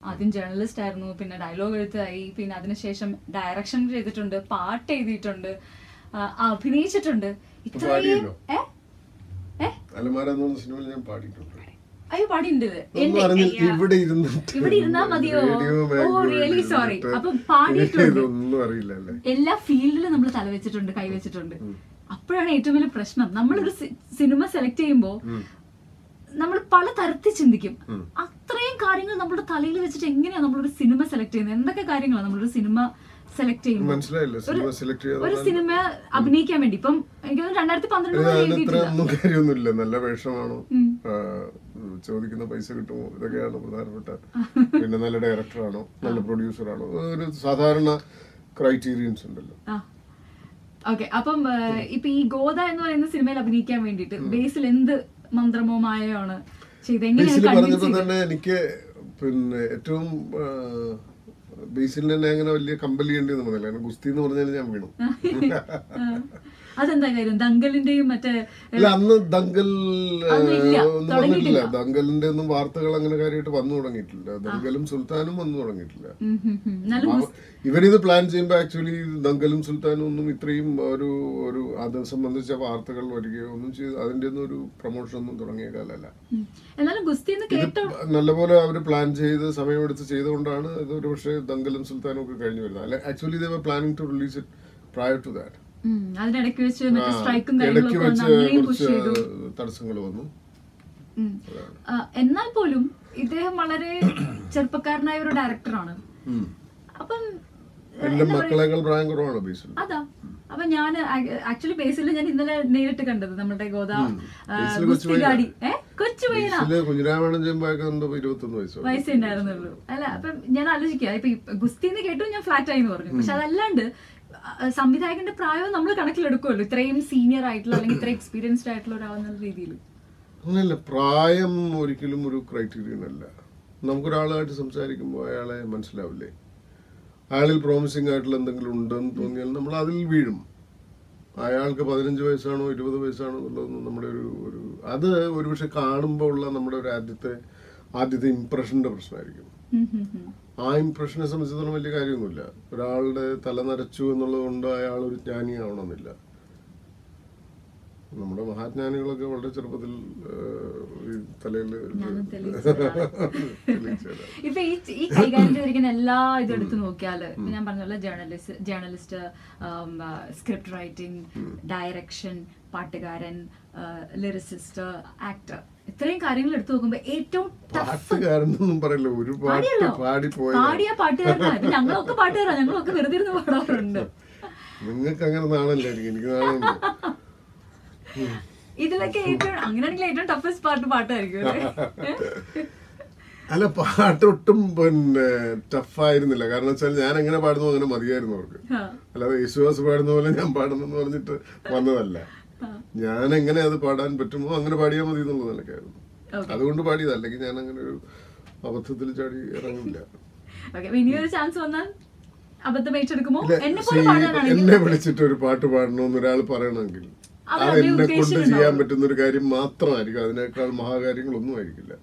ആദ്യം ജേർണലിസ്റ്റ് ആയിരുന്നു, പിന്നെ ഡയലോഗ് എഴുത്തായി, പിന്നെ അതിനുശേഷം ഡയറക്ഷൻ ചെയ്തിട്ടുണ്ട്, പാട്ട് എഴുതിയിട്ടുണ്ട്, അഭിനയിച്ചിട്ടുണ്ട്. ഇത്രയും അയ്യോ പാടിയിട്ടുണ്ട്. ഇവിടെ ഇരുന്നാ മതിയോ? Oh really sorry. അപ്പൊ പാടിയിട്ടുണ്ട്. എല്ലാ ഫീൽഡിലും നമ്മൾ തലവെച്ചിട്ടുണ്ട്, കൈവച്ചിട്ടുണ്ട്. അപ്പോഴാണ് ഏറ്റവും വലിയ പ്രശ്നം. നമ്മളൊരു സിനിമ സെലക്ട് ചെയ്യുമ്പോ നമ്മൾ പല തരത്തിൽ ചിന്തിക്കും. അത്രയും കാര്യങ്ങൾ നമ്മുടെ തലയിൽ വെച്ചിട്ട് എങ്ങനെയാ നമ്മളൊരു സിനിമ സെലക്ട് ചെയ്യുന്നത്? എന്തൊക്കെ കാര്യങ്ങളാണ് നമ്മളൊരു സിനിമ സെലക്ട് ചെയ്യുമ്പോൾ? ഒരു സിനിമ അഭിനയിക്കാൻ വേണ്ടി ഇപ്പം എനിക്ക് 2012 കാര്യമൊന്നുമില്ല. നല്ല വേഷമാണോ, ചോദിക്കുന്ന പൈസ കിട്ടുമോ, ഇതൊക്കെയാണ് പ്രധാനപ്പെട്ട. പിന്നെ നല്ല ഡയറക്ടറാണോ, നല്ല പ്രൊഡ്യൂസർ ആണോ, ഒരു സാധാരണ ക്രൈറ്റീരിയൻസ് ഉണ്ടല്ലോ. ഓക്കെ. അപ്പം ഇപ്പൊ ഈ ഗോദ എന്ന് പറയുന്ന സിനിമയിൽ അഭിനയിക്കാൻ വേണ്ടിട്ട് ബേസിൽ എന്ത് മന്ത്രമോ മായയോ ആണ് ചെയ്തത്? പറഞ്ഞപ്പോ തന്നെ എനിക്ക് പിന്നെ ഏറ്റവും ബേസിൽ തന്നെ അങ്ങനെ വലിയ കമ്പൽ ചെയ്യേണ്ടി ഒന്നും വന്നില്ല. ഗുസ്തി എന്ന് പറഞ്ഞാൽ ഞാൻ വീണു. അതെന്താ കാര്യം? ദങ്കലിന്റെയും മറ്റേ അന്ന് ദങ്കൽ ഒന്നും വന്നിട്ടില്ല. ദങ്കലിന്റെ ഒന്നും വാർത്തകൾ അങ്ങനെ കാര്യമായിട്ട് വന്നു തുടങ്ങിയിട്ടില്ല. ദങ്കലും സുൽത്താനും വന്നു തുടങ്ങിയിട്ടില്ല. ഇവരിത് പ്ലാൻ ചെയ്യുമ്പോ ആക്ച്വലി ദങ്കലും സുൽത്താനും ഒന്നും ഇത്രയും ഒരു അത് സംബന്ധിച്ച വാർത്തകൾ വരികയോ ഒന്നും ചെയ്ത് അതിന്റെ ഒന്നും ഒരു പ്രൊമോഷൻ ഒന്നും തുടങ്ങിയ കാലല്ല. നല്ലപോലെ അവര് പ്ലാൻ ചെയ്ത് സമയമെടുത്ത് ചെയ്തുകൊണ്ടാണ് ഇത് ഒരു പക്ഷേ ദങ്കലും സുൽത്താനും ഒക്കെ കഴിഞ്ഞു വരുന്നത്. അല്ലെ actually they were planning to release it prior to that. ഇടയ്ക്ക് വെച്ച് തടസ്സങ്ങൾ വന്നു. എന്നാൽ പോലും ഇദ്ദേഹം വളരെ ചെറുപ്പക്കാരനായ ഒരു ഡയറക്ടറാണ്. അപ്പം മക്കളെക്കാൾ പ്രായം കുറവാണ് ബേസിൽ. അതാ. അപ്പൊ ഞാൻ ആക്ച്വലി ബേസിൽ ഞാൻ ഇന്നലെ നേരിട്ട് കണ്ടത് നമ്മുടെ ഗോദ ഗാഡി വയസ്സുണ്ടായിരുന്നുള്ളൂ. അല്ല അപ്പം ഞാൻ ആലോചിക്കുക, ഇപ്പൊ ഗുസ്തിന്ന് കേട്ടു ഞാൻ ഫ്ലാറ്റ് ആയി എന്ന് പറഞ്ഞു. പക്ഷെ അതല്ലാണ്ട് സംവിധായകന്റെ പ്രായവും നമ്മൾ കണക്കിലെടുക്കുമല്ലോ, ഇത്രയും സീനിയർ ആയിട്ടുള്ള അല്ലെങ്കിൽ ഇത്രയും എക്സ്പീരിയൻസ്ഡ് ആയിട്ടുള്ള ഒരാളെന്ന രീതിയിൽ. അങ്ങനെയല്ല, പ്രായം ഒരിക്കലും ഒരു ക്രൈറ്റീരിയൻ അല്ല. നമുക്കൊരാളായിട്ട് സംസാരിക്കുമ്പോൾ അയാളെ മനസ്സിലാവില്ലേ, അയാളിൽ പ്രോമിസിംഗ് ആയിട്ടുള്ള എന്തെങ്കിലും ഉണ്ടെന്ന് തോന്നിയാൽ നമ്മൾ അതിൽ വീഴും. അയാൾക്ക് 15 വയസ്സാണോ 20 വയസ്സാണോ എന്നുള്ളതൊന്നും നമ്മുടെ ഒരു അത് ഒരുപക്ഷെ കാണുമ്പോൾ ഉള്ള നമ്മുടെ ഒരു ആദ്യത്തെ ഇംപ്രഷന്റെ പ്രശ്നമായിരിക്കും. ആ ഇംപ്രഷനെ സംബന്ധിച്ചിടത്തോളം വലിയ കാര്യമൊന്നുമില്ല. ഒരാളുടെ തല നരച്ചു എന്നുള്ളത് കൊണ്ട് അയാൾ ഒരു ജ്ഞാനിയാവണമെന്നില്ല. നമ്മുടെ മഹാജ്ഞാനികളൊക്കെ വളരെ ചെറുപ്പത്തിൽ തലയിൽ ഇപ്പൊ ഈ കൈകാര്യം ചെയ്തിരിക്കുന്ന എല്ലാ ഇതെടുത്ത് നോക്കിയാല് ഞാൻ പറഞ്ഞ ജേർണലിസ്റ്റ്, സ്ക്രിപ്റ്റ് റൈറ്റിംഗ്, ഡയറക്ഷൻ, പാട്ടുകാരൻ, ലിറിസിസ്റ്റ്, ആക്ടർ, ഇത്രയും കാര്യങ്ങൾ എടുത്തു നോക്കുമ്പോ ഏറ്റവും പാടിയ പാട്ടുകാരനാണ്. ഞങ്ങളൊക്കെ പാട്ടുകാരാണ്, ഞങ്ങളൊക്കെ വെറുതെ ഇരുന്ന് പാടാറുണ്ട്. നിങ്ങൾക്ക് അങ്ങനെ നാണല്ലായിരിക്കും, എനിക്ക് നാണുണ്ട്. ഇതിലൊക്കെ ഏറ്റവും അങ്ങനെയാണെങ്കിൽ ഏറ്റവും ടഫസ്റ്റ് പാട്ടായിരിക്കും. അല്ല, പാട്ടൊട്ടും പിന്നെ ടഫായിരുന്നില്ല. കാരണം വെച്ചാൽ ഞാൻ എങ്ങനെ പാടുന്നു അങ്ങനെ മതിയായിരുന്നു അവർക്ക്. അല്ലാതെ യേശുദാസ് പാടുന്ന പോലെ ഞാൻ പാടുന്നെന്ന് പറഞ്ഞിട്ട് വന്നതല്ല. ഞാൻ എങ്ങനെ അത് പാടാൻ പറ്റുമോ അങ്ങനെ പാടിയാൽ മതി എന്നുള്ള നിലക്കായിരുന്നു. അതുകൊണ്ട് പാടിയത്. അല്ലെങ്കിൽ ഞാൻ അങ്ങനെ ഒരു അബദ്ധത്തിൽ ചാടി ഇറങ്ങില്ല. എന്നെ വിളിച്ചിട്ട് ഒരു പാട്ട് പാടണമെന്ന് ഒരാൾ പറയണമെങ്കിൽ അത് എന്നെ കൊണ്ട് ചെയ്യാൻ പറ്റുന്ന ഒരു കാര്യം മാത്രമായിരിക്കും. അതിനേക്കാൾ മഹാകാര്യങ്ങളൊന്നും ആയിരിക്കില്ല.